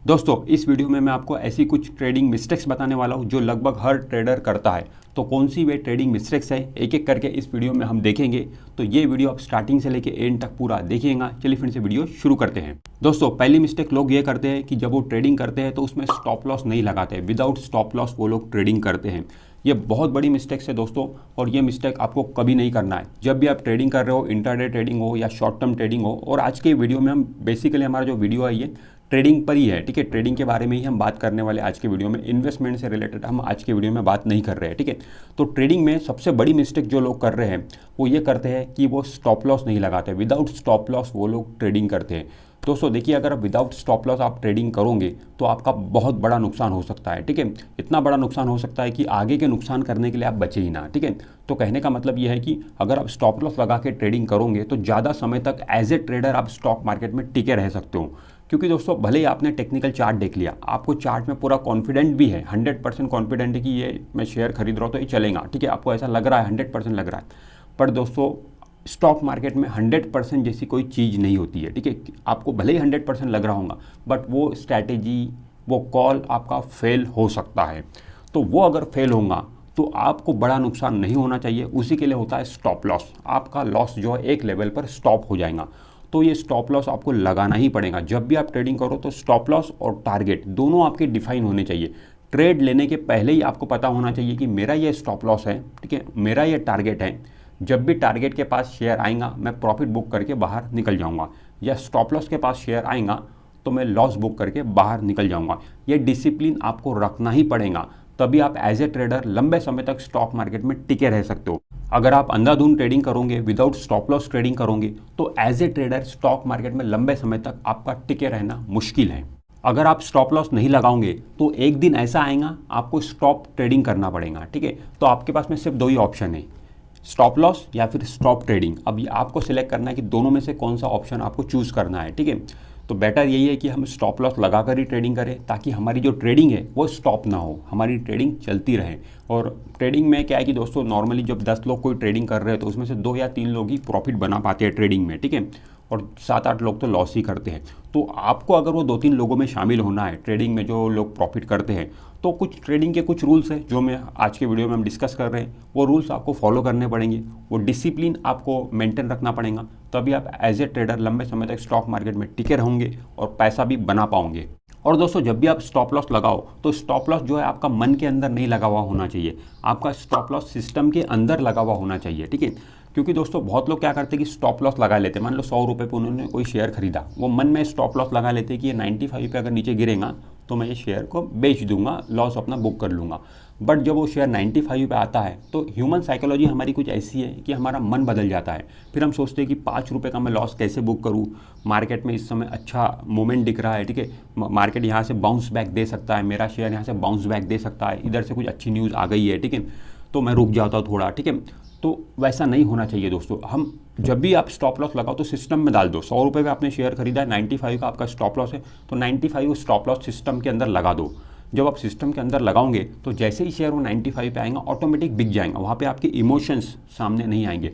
दोस्तों इस वीडियो में मैं आपको ऐसी कुछ ट्रेडिंग मिस्टेक्स बताने वाला हूं जो लगभग हर ट्रेडर करता है। तो कौन सी वे ट्रेडिंग मिस्टेक्स है एक एक करके इस वीडियो में हम देखेंगे। तो ये वीडियो आप स्टार्टिंग से लेके एंड तक पूरा देखिएगा। चलिए फिर से वीडियो शुरू करते हैं। दोस्तों पहली मिस्टेक लोग ये करते हैं कि जब वो ट्रेडिंग करते हैं तो उसमें स्टॉप लॉस नहीं लगाते, विदाउट स्टॉप लॉस वो लोग ट्रेडिंग करते हैं। ये बहुत बड़ी मिस्टेक्स है दोस्तों, और ये मिस्टेक आपको कभी नहीं करना है। जब भी आप ट्रेडिंग कर रहे हो, इंट्राडे ट्रेडिंग हो या शॉर्ट टर्म ट्रेडिंग हो, और आज के वीडियो में हम बेसिकली हमारा जो वीडियो है ये ट्रेडिंग पर ही है, ठीक है। ट्रेडिंग के बारे में ही हम बात करने वाले आज के वीडियो में। इन्वेस्टमेंट से रिलेटेड हम आज के वीडियो में बात नहीं कर रहे हैं, ठीक है। तो ट्रेडिंग में सबसे बड़ी मिस्टेक जो लोग कर रहे हैं वो ये करते हैं कि वो स्टॉप लॉस नहीं लगाते। विदाउट स्टॉप लॉस वो लोग ट्रेडिंग करते हैं। दोस्तों देखिए, अगर आप विदाउट स्टॉप लॉस आप ट्रेडिंग करोगे तो आपका बहुत बड़ा नुकसान हो सकता है, ठीक है। इतना बड़ा नुकसान हो सकता है कि आगे के नुकसान करने के लिए आप बचे ही ना, ठीक है। तो कहने का मतलब यह है कि अगर आप स्टॉप लॉस लगा के ट्रेडिंग करोगे तो ज़्यादा समय तक एज ए ट्रेडर आप स्टॉक मार्केट में टिके रह सकते हो। क्योंकि दोस्तों भले ही आपने टेक्निकल चार्ट देख लिया, आपको चार्ट में पूरा कॉन्फिडेंट भी है, 100% कॉन्फिडेंट है कि ये मैं शेयर खरीद रहा हूँ तो ये चलेगा, ठीक है। आपको ऐसा लग रहा है, 100% लग रहा है। पर दोस्तों स्टॉक मार्केट में 100% जैसी कोई चीज़ नहीं होती है, ठीक है। आपको भले ही 100% लग रहा होगा, बट वो स्ट्रैटेजी, वो कॉल आपका फेल हो सकता है। तो वो अगर फेल होगा तो आपको बड़ा नुकसान नहीं होना चाहिए। उसी के लिए होता है स्टॉप लॉस। आपका लॉस जो है एक लेवल पर स्टॉप हो जाएगा, तो ये स्टॉप लॉस आपको लगाना ही पड़ेगा। जब भी आप ट्रेडिंग करो तो स्टॉप लॉस और टारगेट दोनों आपके डिफाइन होने चाहिए। ट्रेड लेने के पहले ही आपको पता होना चाहिए कि मेरा ये स्टॉप लॉस है, ठीक है, मेरा ये टारगेट है। जब भी टारगेट के पास शेयर आएगा मैं प्रॉफिट बुक करके बाहर निकल जाऊंगा, या स्टॉप लॉस के पास शेयर आएगा तो मैं लॉस बुक करके बाहर निकल जाऊंगा। ये डिसिप्लिन आपको रखना ही पड़ेगा, तभी आप एज ए ट्रेडर लंबे समय तक स्टॉक मार्केट में टिके रह सकते हो। अगर आप अंधाधुंध ट्रेडिंग करोगे, विदाउट स्टॉप लॉस ट्रेडिंग करोगे, तो as a trader stock market में लंबे समय तक आपका टिके रहना मुश्किल है। अगर आप स्टॉप लॉस नहीं लगाओगे तो एक दिन ऐसा आएगा आपको स्टॉप ट्रेडिंग करना पड़ेगा, ठीक है। तो आपके पास में सिर्फ दो ही ऑप्शन है, स्टॉप लॉस या फिर स्टॉप ट्रेडिंग। अब ये आपको सिलेक्ट करना है कि दोनों में से कौन सा ऑप्शन आपको चूज़ करना है, ठीक है। तो बेटर यही है कि हम स्टॉप लॉस लगाकर ही ट्रेडिंग करें, ताकि हमारी जो ट्रेडिंग है वो स्टॉप ना हो, हमारी ट्रेडिंग चलती रहे। और ट्रेडिंग में क्या है कि दोस्तों नॉर्मली जब 10 लोग कोई ट्रेडिंग कर रहे हैं तो उसमें से 2 या 3 लोग ही प्रॉफिट बना पाते हैं ट्रेडिंग में, ठीक है, और 7-8 लोग तो लॉस ही करते हैं। तो आपको अगर वो 2-3 लोगों में शामिल होना है ट्रेडिंग में जो लोग प्रॉफिट करते हैं, तो कुछ ट्रेडिंग के कुछ रूल्स हैं जो मैं आज के वीडियो में हम डिस्कस कर रहे हैं। वो रूल्स आपको फॉलो करने पड़ेंगे, वो डिसिप्लिन आपको मेंटेन रखना पड़ेगा, तभी आप एज ए ट्रेडर लंबे समय तक स्टॉक मार्केट में टिके रहेंगे और पैसा भी बना पाओगे। और दोस्तों जब भी आप स्टॉप लॉस लगाओ तो स्टॉप लॉस जो है आपका मन के अंदर नहीं लगा हुआ होना चाहिए, आपका स्टॉप लॉस सिस्टम के अंदर लगा हुआ होना चाहिए, ठीक है। क्योंकि दोस्तों बहुत लोग क्या करते हैं कि स्टॉप लॉस लगा लेते हैं। मान लो 100 रुपये पे उन्होंने कोई शेयर खरीदा, वो मन में स्टॉप लॉस लगा लेते हैं कि ये 95 पे अगर नीचे गिरेगा तो मैं ये शेयर को बेच दूंगा, लॉस अपना बुक कर लूँगा। बट जब वो शेयर 95 पे आता है तो ह्यूमन साइकोलॉजी हमारी कुछ ऐसी है कि हमारा मन बदल जाता है। फिर हम सोचते हैं कि 5 रुपये का मैं लॉस कैसे बुक करूँ, मार्केट में इस समय अच्छा मोमेंट दिख रहा है, ठीक है, मार्केट यहाँ से बाउंस बैक दे सकता है, मेरा शेयर यहाँ से बाउंस बैक दे सकता है, इधर से कुछ अच्छी न्यूज़ आ गई है, ठीक है, तो मैं रुक जाता हूँ थोड़ा, ठीक है। तो वैसा नहीं होना चाहिए दोस्तों। हम जब भी आप स्टॉप लॉस लगाओ तो सिस्टम में डाल दो। 100 रुपये पे आपने शेयर खरीदा है, 95 का आपका स्टॉप लॉस है, तो 95 स्टॉप लॉस सिस्टम के अंदर लगा दो। जब आप सिस्टम के अंदर लगाओगे तो जैसे ही शेयर वो 95 पे आएगा ऑटोमेटिक बिक जाएगा, वहाँ पे आपके इमोशंस सामने नहीं आएंगे।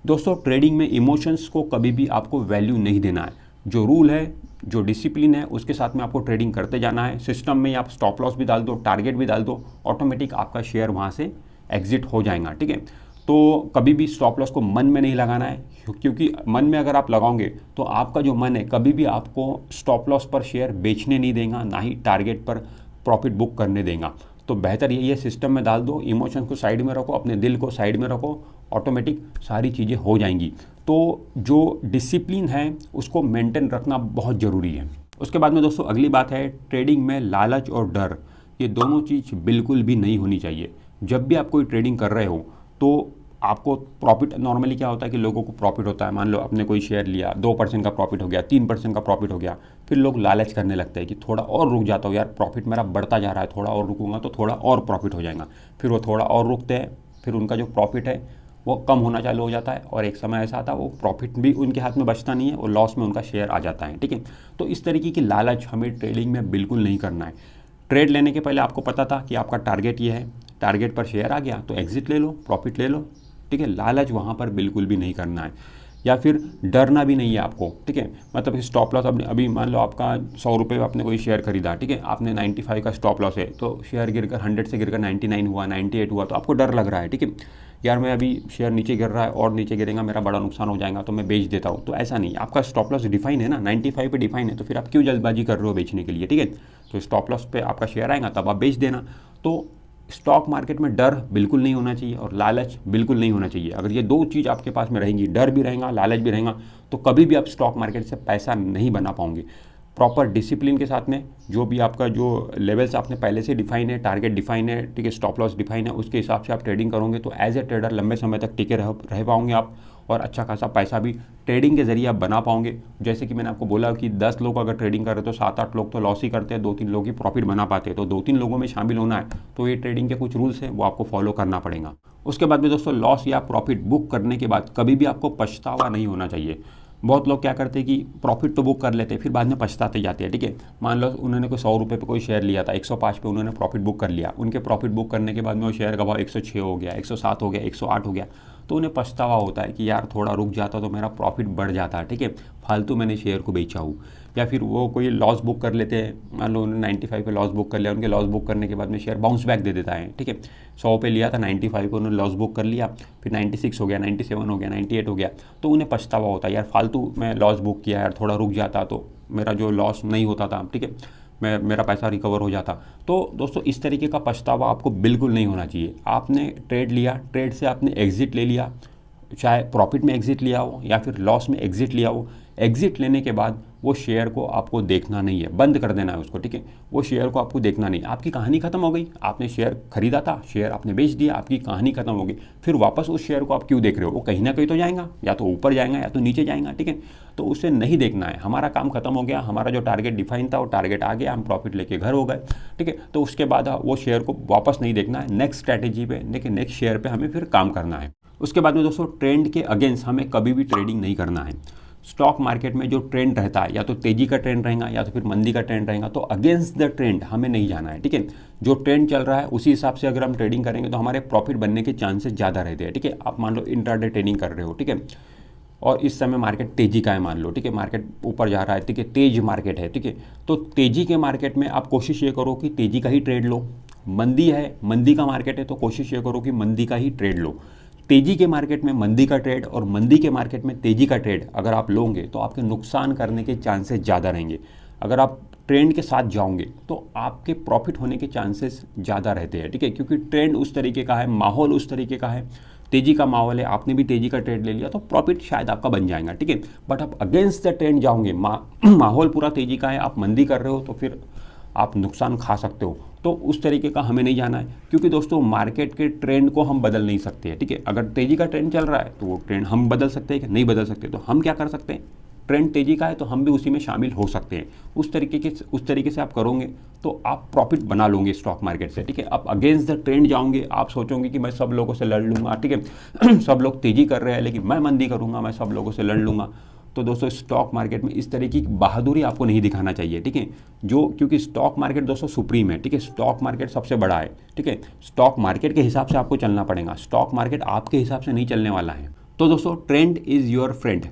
दोस्तों ट्रेडिंग में इमोशंस को कभी भी आपको वैल्यू नहीं देना है। जो रूल है, जो डिसिप्लिन है, उसके साथ में आपको ट्रेडिंग करते जाना है। सिस्टम में आप स्टॉप लॉस भी डाल दो, टारगेट भी डाल दो, ऑटोमेटिक आपका शेयर वहाँ से एग्जिट हो जाएगा, ठीक है। तो कभी भी स्टॉप लॉस को मन में नहीं लगाना है, क्योंकि मन में अगर आप लगाओगे तो आपका जो मन है कभी भी आपको स्टॉप लॉस पर शेयर बेचने नहीं देगा, ना ही टारगेट पर प्रॉफिट बुक करने देगा। तो बेहतर यही है सिस्टम में डाल दो, इमोशन को साइड में रखो, अपने दिल को साइड में रखो, ऑटोमेटिक सारी चीज़ें हो जाएंगी। तो जो डिसिप्लिन है उसको मेंटेन रखना बहुत ज़रूरी है। उसके बाद में दोस्तों अगली बात है, ट्रेडिंग में लालच और डर, ये दोनों चीज़ बिल्कुल भी नहीं होनी चाहिए। जब भी आप कोई ट्रेडिंग कर रहे हो तो आपको प्रॉफिट, नॉर्मली क्या होता है कि लोगों को प्रॉफिट होता है, मान लो आपने कोई शेयर लिया, 2% का प्रॉफिट हो गया, 3% का प्रॉफिट हो गया, फिर लोग लालच करने लगते हैं कि थोड़ा और रुक जाता हूँ यार, प्रॉफिट मेरा बढ़ता जा रहा है, थोड़ा और रुकूंगा तो थोड़ा और प्रॉफिट हो जाएगा। फिर वो थोड़ा और रुकते हैं, फिर उनका जो प्रॉफिट है वो कम होना चालू हो जाता है, और एक समय ऐसा आता है वो प्रॉफिट भी उनके हाथ में बचता नहीं है और लॉस में उनका शेयर आ जाता है, ठीक है। तो इस तरीके की लालच हमें ट्रेडिंग में बिल्कुल नहीं करना है। ट्रेड लेने के पहले आपको पता था कि आपका टारगेट ये है, टारगेट पर शेयर आ गया तो एग्जिट ले लो, प्रॉफिट ले लो, ठीक है। लालच वहाँ पर बिल्कुल भी नहीं करना है। या फिर डरना भी नहीं है आपको, ठीक है। मतलब स्टॉप लॉस अभी मान लो आपका 100 रुपये में आपने कोई शेयर खरीदा, ठीक है, आपने 95 का स्टॉप लॉस है, तो शेयर गिरकर 100 से गिरकर 99 हुआ, 98 हुआ, तो आपको डर लग रहा है, ठीक है, यार मैं अभी शेयर नीचे गिर रहा है और नीचे गिरेगा, मेरा बड़ा नुकसान हो जाएगा, तो मैं बेच देता हूँ। तो ऐसा नहीं, आपका स्टॉप लॉस डिफाइन है ना, 95 पे डिफाइन है, तो फिर आप क्यों जल्दबाजी कर रहे हो बेचने के लिए, ठीक है। तो स्टॉप लॉस पे आपका शेयर आएगा तब आप बेच देना। तो स्टॉक मार्केट में डर बिल्कुल नहीं होना चाहिए और लालच बिल्कुल नहीं होना चाहिए। अगर ये दो चीज़ आपके पास में रहेंगी, डर भी रहेगा, लालच भी रहेगा, तो कभी भी आप स्टॉक मार्केट से पैसा नहीं बना पाओगे। प्रॉपर डिसिप्लिन के साथ में जो भी आपका जो लेवल्स आपने पहले से डिफाइन है, टारगेट डिफाइन है, ठीक है, स्टॉप लॉस डिफाइन है, उसके हिसाब से आप ट्रेडिंग करोगे तो एज ए ट्रेडर लंबे समय तक टिके रह पाओगे आप, और अच्छा खासा पैसा भी ट्रेडिंग के जरिए आप बना पाओगे। जैसे कि मैंने आपको बोला कि 10 लोग अगर ट्रेडिंग कर रहे तो 7-8 लोग तो लॉस ही करते हैं, 2-3 लोग ही प्रॉफिट बना पाते हैं। तो 2-3 लोगों में शामिल होना है तो ये ट्रेडिंग के कुछ रूल्स हैं, वो आपको फॉलो करना पड़ेगा। उसके बाद में दोस्तों, लॉस या प्रॉफिट बुक करने के बाद कभी भी आपको पछतावा नहीं होना चाहिए। बहुत लोग क्या करते हैं कि प्रॉफिट तो बुक कर लेते हैं, फिर बाद में पछताते जाते हैं, ठीक है। मान लो उन्होंने कोई 100 रुपये पे कोई शेयर लिया था, 105 पे उन्होंने प्रॉफिट बुक कर लिया, उनके प्रॉफिट बुक करने के बाद में वो शेयर का भाव 106 हो गया, 107 हो गया, 108 हो गया, तो उन्हें पछतावा होता है कि यार थोड़ा रुक जाता तो मेरा प्रॉफिट बढ़ जाता, ठीक है, फालतू मैंने शेयर को बेचा हूँ। या फिर वो कोई लॉस बुक कर लेते हैं, मान लो उन्होंने 95 पे लॉस बुक कर लिया, उनके लॉस बुक करने के बाद में शेयर बाउंस बैक दे देता है, ठीक है। 100 पे लिया था, 95 पे उन्होंने लॉस बुक कर लिया, फिर 96 हो गया, 97 हो गया, 98 हो गया, तो उन्हें पछतावा होता है, यार फालतू मैं लॉस बुक किया, यार थोड़ा रुक जाता तो मेरा जो लॉस नहीं होता था, ठीक है, मेरा पैसा रिकवर हो जाता। तो दोस्तों, इस तरीके का पछतावा आपको बिल्कुल नहीं होना चाहिए। आपने ट्रेड लिया, ट्रेड से आपने एग्जिट ले लिया, चाहे प्रॉफिट में एग्जिट लिया हो या फिर लॉस में एग्जिट लिया हो, एग्जिट लेने के बाद वो शेयर को आपको देखना नहीं है, बंद कर देना है उसको, ठीक है। वो शेयर को आपको देखना नहीं, आपकी कहानी खत्म हो गई। आपने शेयर खरीदा था, शेयर आपने बेच दिया, आपकी कहानी खत्म हो गई। फिर वापस उस शेयर को आप क्यों देख रहे हो? वो कहीं ना कहीं तो जाएगा, या तो ऊपर जाएगा या तो नीचे जाएगा, ठीक है। तो उसे नहीं देखना है, हमारा काम खत्म हो गया, हमारा जो टारगेट डिफाइन था वो टारगेट आ गया, हम प्रॉफिट लेके घर हो गए, ठीक है। तो उसके बाद वो शेयर को वापस नहीं देखना है, नेक्स्ट स्ट्रैटेजी पे, लेकिन नेक्स्ट शेयर पे हमें फिर काम करना है। उसके बाद में दोस्तों, ट्रेंड के अगेंस्ट हमें कभी भी ट्रेडिंग नहीं करना है। स्टॉक मार्केट में जो ट्रेंड रहता है, या तो तेजी का ट्रेंड रहेगा या तो फिर मंदी का ट्रेंड रहेगा, तो अगेंस्ट द ट्रेंड हमें नहीं जाना है, ठीक है। जो ट्रेंड चल रहा है उसी हिसाब से अगर हम ट्रेडिंग करेंगे तो हमारे प्रॉफिट बनने के चांसेस ज़्यादा रहते हैं, ठीक है। आप मान लो इंट्राडे ट्रेडिंग कर रहे हो, ठीक है, और इस समय मार्केट तेजी का है, मान लो, ठीक है, मार्केट ऊपर जा रहा है, ठीक है, तेज मार्केट है, ठीक है। तो तेजी के मार्केट में आप कोशिश ये करो कि तेजी का ही ट्रेड लो। मंदी है, मंदी का मार्केट है, तो कोशिश ये करो कि मंदी का ही ट्रेड लो। तेजी के मार्केट में मंदी का ट्रेड और मंदी के मार्केट में तेजी का ट्रेड अगर आप लोगे तो आपके नुकसान करने के चांसेस ज़्यादा रहेंगे। अगर आप ट्रेंड के साथ जाओगे तो आपके प्रॉफिट होने के चांसेस ज़्यादा रहते हैं, ठीक है, क्योंकि ट्रेंड उस तरीके का है, माहौल उस तरीके का है, तेजी का माहौल है, आपने भी तेजी का ट्रेड ले लिया तो प्रॉफिट शायद आपका बन जाएगा, ठीक है। बट आप अगेंस्ट द ट्रेंड जाओगे, माहौल पूरा तेजी का है, आप मंदी कर रहे हो, तो फिर आप नुकसान खा सकते हो। तो उस तरीके का हमें नहीं जाना है, क्योंकि दोस्तों मार्केट के ट्रेंड को हम बदल नहीं सकते हैं, ठीक है। अगर तेजी का ट्रेंड चल रहा है तो वो ट्रेंड हम बदल सकते हैं कि नहीं बदल सकते, तो हम क्या कर सकते हैं, ट्रेंड तेजी का है तो हम भी उसी में शामिल हो सकते हैं। उस तरीके से आप करोगे तो आप प्रॉफिट बना लोगे स्टॉक मार्केट से, ठीक है। आप अगेंस्ट द ट्रेंड जाओगे, आप सोचोगे कि मैं सब लोगों से लड़ लूँगा, ठीक है सब लोग तेजी कर रहे हैं लेकिन मैं मंदी करूँगा, मैं सब लोगों से लड़ लूँगा। तो दोस्तों स्टॉक मार्केट में इस तरीके की बहादुरी आपको नहीं दिखाना चाहिए, ठीक है। क्योंकि स्टॉक मार्केट दोस्तों सुप्रीम है, ठीक है, स्टॉक मार्केट सबसे बड़ा है, ठीक है। स्टॉक मार्केट के हिसाब से आपको चलना पड़ेगा, स्टॉक मार्केट आपके हिसाब से नहीं चलने वाला है। तो दोस्तों trend is your friend,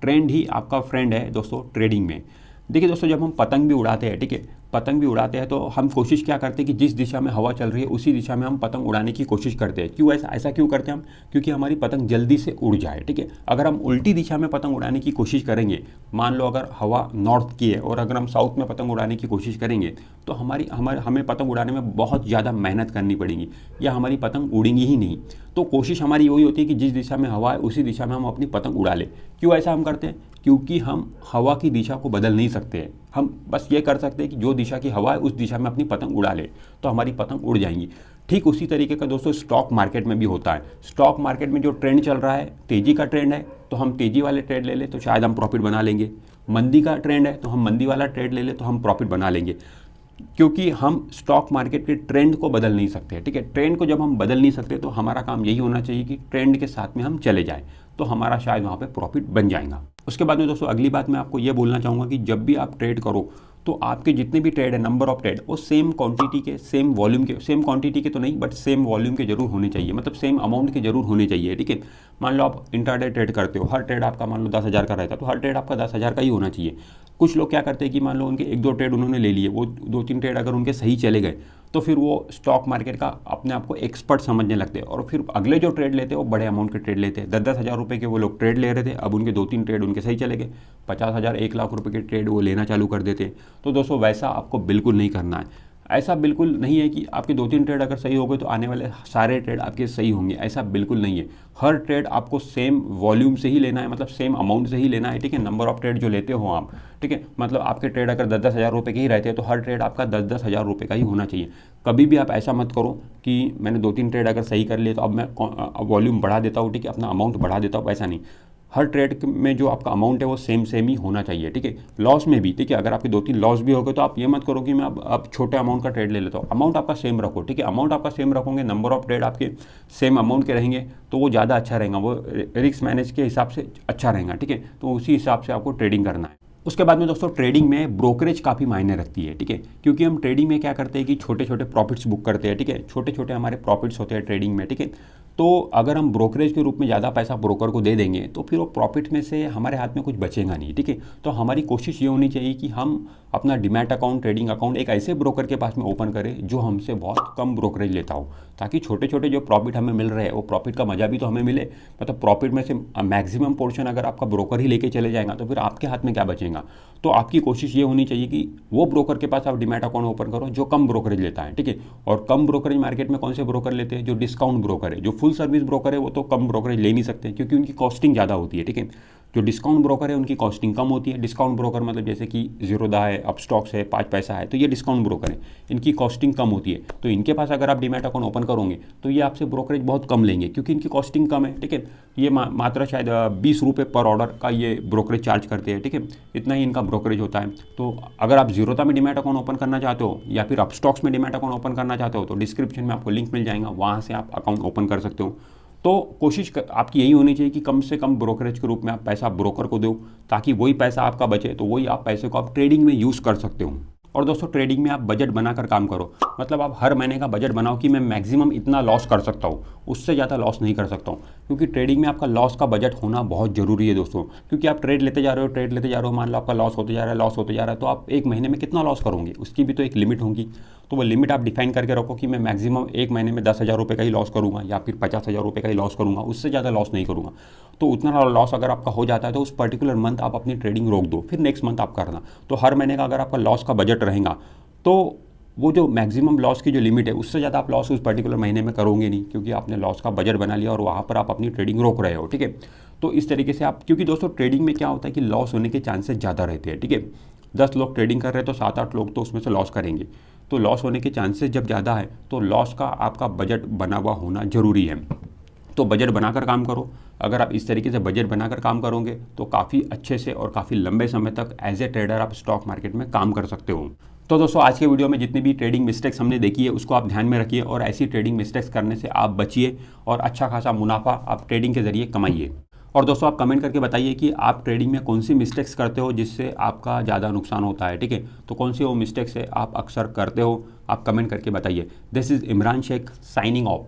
trend ही आपका फ्रेंड है दोस्तों ट्रेडिंग में। देखिए दोस्तों, जब हम पतंग भी उड़ाते हैं, ठीक है, पतंग भी उड़ाते हैं तो हम कोशिश क्या करते हैं कि जिस दिशा में हवा चल रही है उसी दिशा में हम पतंग उड़ाने की कोशिश करते हैं। क्यों ऐसा क्यों करते हैं हम? क्योंकि हमारी पतंग जल्दी से उड़ जाए, ठीक है। अगर हम उल्टी दिशा में पतंग उड़ाने की कोशिश करेंगे, मान लो अगर हवा नॉर्थ की है और अगर हम साउथ में पतंग उड़ाने की कोशिश करेंगे तो हमें पतंग उड़ाने में बहुत ज़्यादा मेहनत करनी पड़ेगी या हमारी पतंग उड़ेंगी ही नहीं। तो कोशिश हमारी वही होती है कि जिस दिशा में हवा है उसी दिशा में हम अपनी पतंग उड़ा लें। क्यों ऐसा हम करते हैं? क्योंकि हम हवा की दिशा को बदल नहीं सकते हैं, हम बस ये कर सकते हैं कि जो दिशा की हवा है उस दिशा में अपनी पतंग उड़ा ले तो हमारी पतंग उड़ जाएंगी। ठीक उसी तरीके का दोस्तों स्टॉक मार्केट में भी होता है। स्टॉक मार्केट में जो ट्रेंड चल रहा है, तेजी का ट्रेंड है तो हम तेजी वाले ट्रेड ले लें तो शायद हम प्रॉफिट बना लेंगे। मंदी का ट्रेंड है तो हम मंदी वाला ट्रेड ले लें तो हम प्रॉफिट बना लेंगे, क्योंकि हम स्टॉक मार्केट के ट्रेंड को बदल नहीं सकते, ठीक है। ट्रेंड को जब हम बदल नहीं सकते तो हमारा काम यही होना चाहिए कि ट्रेंड के साथ में हम चले जाएं। तो हमारा शायद वहाँ पे प्रॉफिट बन जाएगा। उसके बाद में दोस्तों अगली बात मैं आपको ये बोलना चाहूँगा कि जब भी आप ट्रेड करो तो आपके जितने भी ट्रेड है, नंबर ऑफ ट्रेड, वो सेम क्वांटिटी के, सेम वॉल्यूम के, सेम क्वांटिटी के तो नहीं बट सेम वॉल्यूम के जरूर होने चाहिए, मतलब सेम अमाउंट के जरूर होने चाहिए, ठीक है। मान लो आप इंट्राडे ट्रेड करते हो, हर ट्रेड आपका मान लो 10,000 का रहता है, तो हर ट्रेड आपका 10,000 का ही होना चाहिए। कुछ लोग क्या करते हैं कि मान लो उनके 1-2 ट्रेड उन्होंने ले लिए, वो 2-3 ट्रेड अगर उनके सही चले गए तो फिर वो स्टॉक मार्केट का अपने आप को एक्सपर्ट समझने लगते हैं, और फिर अगले जो ट्रेड लेते हैं वो बड़े अमाउंट के ट्रेड लेते हैं। 10-10 हज़ार रुपये के वो लोग ट्रेड ले रहे थे, अब उनके 2-3 ट्रेड उनके सही चले गए, 50,000 1 लाख रुपये के ट्रेड वो लेना चालू कर देते हैं। तो दोस्तों वैसा आपको बिल्कुल नहीं करना है। ऐसा बिल्कुल नहीं है कि आपके 2-3 ट्रेड अगर सही हो गए तो आने वाले सारे ट्रेड आपके सही होंगे, ऐसा बिल्कुल नहीं है। हर ट्रेड आपको सेम वॉल्यूम से ही लेना है, मतलब सेम अमाउंट से ही लेना है, ठीक है। नंबर ऑफ ट्रेड जो लेते हो आप, ठीक है, मतलब आपके ट्रेड अगर 10-10 हज़ार रुपये के ही रहते हैं तो हर ट्रेड आपका 10-10 हज़ार रुपये का ही होना चाहिए। कभी भी आप ऐसा मत करो कि मैंने 2-3 ट्रेड अगर सही कर लिए तो अब मैं वॉल्यूम बढ़ा देता हूँ, ठीक है, अपना अमाउंट बढ़ा देता हूँ, ऐसा नहीं। हर ट्रेड में जो आपका अमाउंट है वो सेम ही होना चाहिए, ठीक है। लॉस में भी, ठीक है, अगर आपके 2-3 लॉस भी हो गए तो आप ये मत करो कि मैं अब छोटे अमाउंट का ट्रेड ले लेता हूँ। अमाउंट आपका सेम रखो, ठीक है। अमाउंट आपका सेम रखोगे, नंबर ऑफ ट्रेड आपके सेम अमाउंट के रहेंगे तो वो ज़्यादा अच्छा रहेगा, वो रिस्क मैनेज के हिसाब से अच्छा रहेगा, ठीक है। तो उसी हिसाब से आपको ट्रेडिंग करना है। उसके बाद में दोस्तों ट्रेडिंग में ब्रोकरेज काफ़ी मायने रखती है, ठीक है, क्योंकि हम ट्रेडिंग में क्या करते हैं कि छोटे छोटे प्रॉफिट्स बुक करते हैं, ठीक है, छोटे छोटे हमारे प्रॉफिट्स होते हैं ट्रेडिंग में, ठीक है। तो अगर हम ब्रोकरेज के रूप में ज़्यादा पैसा ब्रोकर को दे देंगे तो फिर वो प्रॉफिट में से हमारे हाथ में कुछ बचेगा नहीं, ठीक है। तो हमारी कोशिश ये होनी चाहिए कि हम अपना डीमैट अकाउंट, ट्रेडिंग अकाउंट एक ऐसे ब्रोकर के पास में ओपन करें जो हमसे बहुत कम ब्रोकरेज लेता हो, ताकि छोटे छोटे जो प्रॉफिट हमें मिल रहे हैं वो प्रॉफिट का मजा भी तो हमें मिले। मतलब प्रॉफिट में से मैक्सिमम पोर्शन अगर आपका ब्रोकर ही लेके चले जाएगा तो फिर आपके हाथ में क्या बचेगा। तो आपकी कोशिश ये होनी चाहिए कि वो ब्रोकर के पास आप डीमैट अकाउंट ओपन करो जो कम ब्रोकरेज लेता है, ठीक है। और कम ब्रोकरेज मार्केट में कौन से ब्रोकर लेते हैं? जो डिस्काउंट ब्रोकर है। जो फुल सर्विस ब्रोकर है वो तो कम ब्रोकरेज ले नहीं सकते क्योंकि उनकी कॉस्टिंग ज़्यादा होती है, ठीक है। जो डिस्काउंट ब्रोकर है उनकी कॉस्टिंग कम होती है। डिस्काउंट ब्रोकर मतलब जैसे कि जीरोधा है, अपस्टॉक्स है, 5 पैसा है, तो ये डिस्काउंट ब्रोकर है, इनकी कॉस्टिंग कम होती है। तो इनके पास अगर आप डीमैट अकाउंट ओपन करोगे तो ये आपसे ब्रोकरेज बहुत कम लेंगे क्योंकि इनकी कॉस्टिंग कम है, ठीक है। ये मात्र शायद 20 रुपये पर ऑर्डर का ये ब्रोकरेज चार्ज करते हैं, ठीक है, इतना ही इनका ब्रोकरेज होता है। तो अगर आप जीरोधा में डीमैट अकाउंट ओपन करना चाहते हो या फिर अपस्टॉक्स में डीमैट अकाउंट ओपन करना चाहते हो तो डिस्क्रिप्शन में आपको लिंक मिल जाएगा, वहाँ से आप अकाउंट ओपन कर सकते हो। तो कोशिश आपकी यही होनी चाहिए कि कम से कम ब्रोकरेज के रूप में आप पैसा ब्रोकर को दो ताकि वही पैसा आपका बचे, तो वही आप पैसे को आप ट्रेडिंग में यूज़ कर सकते हो। और दोस्तों ट्रेडिंग में आप बजट बनाकर काम करो, मतलब आप हर महीने का बजट बनाओ कि मैं मैक्सिमम इतना लॉस कर सकता हूँ, उससे ज़्यादा लॉस नहीं कर सकता हूँ, क्योंकि ट्रेडिंग में आपका लॉस का बजट होना बहुत ज़रूरी है दोस्तों। क्योंकि आप ट्रेड लेते जा रहे हो, मान लो आपका लॉस होते जा रहा है, तो आप एक महीने में कितना लॉस करोगे, उसकी भी तो एक लिमिट होगी। तो वो लिमिट आप डिफाइन करके रखो कि मैं मैक्सिमम एक महीने में 10,000 रुपये का ही लॉस करूँगा या फिर 50,000 रुपये का ही लॉस करूँगा, उससे ज़्यादा लॉस नहीं करूँगा। तो उतना लॉस अगर आपका हो जाता है तो उस पर्टिकुलर मंथ आप अपनी ट्रेडिंग रोक दो, फिर नेक्स्ट मंथ आप करना। तो हर महीने का अगर आपका लॉस का बजट रहेगा तो वो जो मैक्सिमम लॉस की जो लिमिट है उससे ज़्यादा आप लॉस उस पर्टिकुलर महीने में करोगे नहीं, क्योंकि आपने लॉस का बजट बना लिया और वहाँ पर आप अपनी ट्रेडिंग रोक रहे हो, ठीक है। तो इस तरीके से आप, क्योंकि दोस्तों ट्रेडिंग में क्या होता है कि लॉस होने के चांसेस ज़्यादा रहते हैं, ठीक है। 10 लोग ट्रेडिंग कर रहे हैं तो 7-8 लोग तो उसमें से लॉस करेंगे। तो लॉस होने के चांसेस जब ज़्यादा है तो लॉस का आपका बजट बना हुआ होना ज़रूरी है। तो बजट बनाकर काम करो। अगर आप इस तरीके से बजट बनाकर काम करोगे तो काफ़ी अच्छे से और काफ़ी लंबे समय तक एज ए ट्रेडर आप स्टॉक मार्केट में काम कर सकते हो। तो दोस्तों आज के वीडियो में जितनी भी ट्रेडिंग मिस्टेक्स हमने देखी है उसको आप ध्यान में रखिए और ऐसी ट्रेडिंग मिस्टेक्स करने से आप बचिए और अच्छा खासा मुनाफा आप ट्रेडिंग के जरिए कमाइए। और दोस्तों आप कमेंट करके बताइए कि आप ट्रेडिंग में कौन सी मिस्टेक्स करते हो जिससे आपका ज़्यादा नुकसान होता है, ठीक है। तो कौन सी वो मिस्टेक्स है आप अक्सर करते हो, आप कमेंट करके बताइए। This is Imran Sheikh signing of.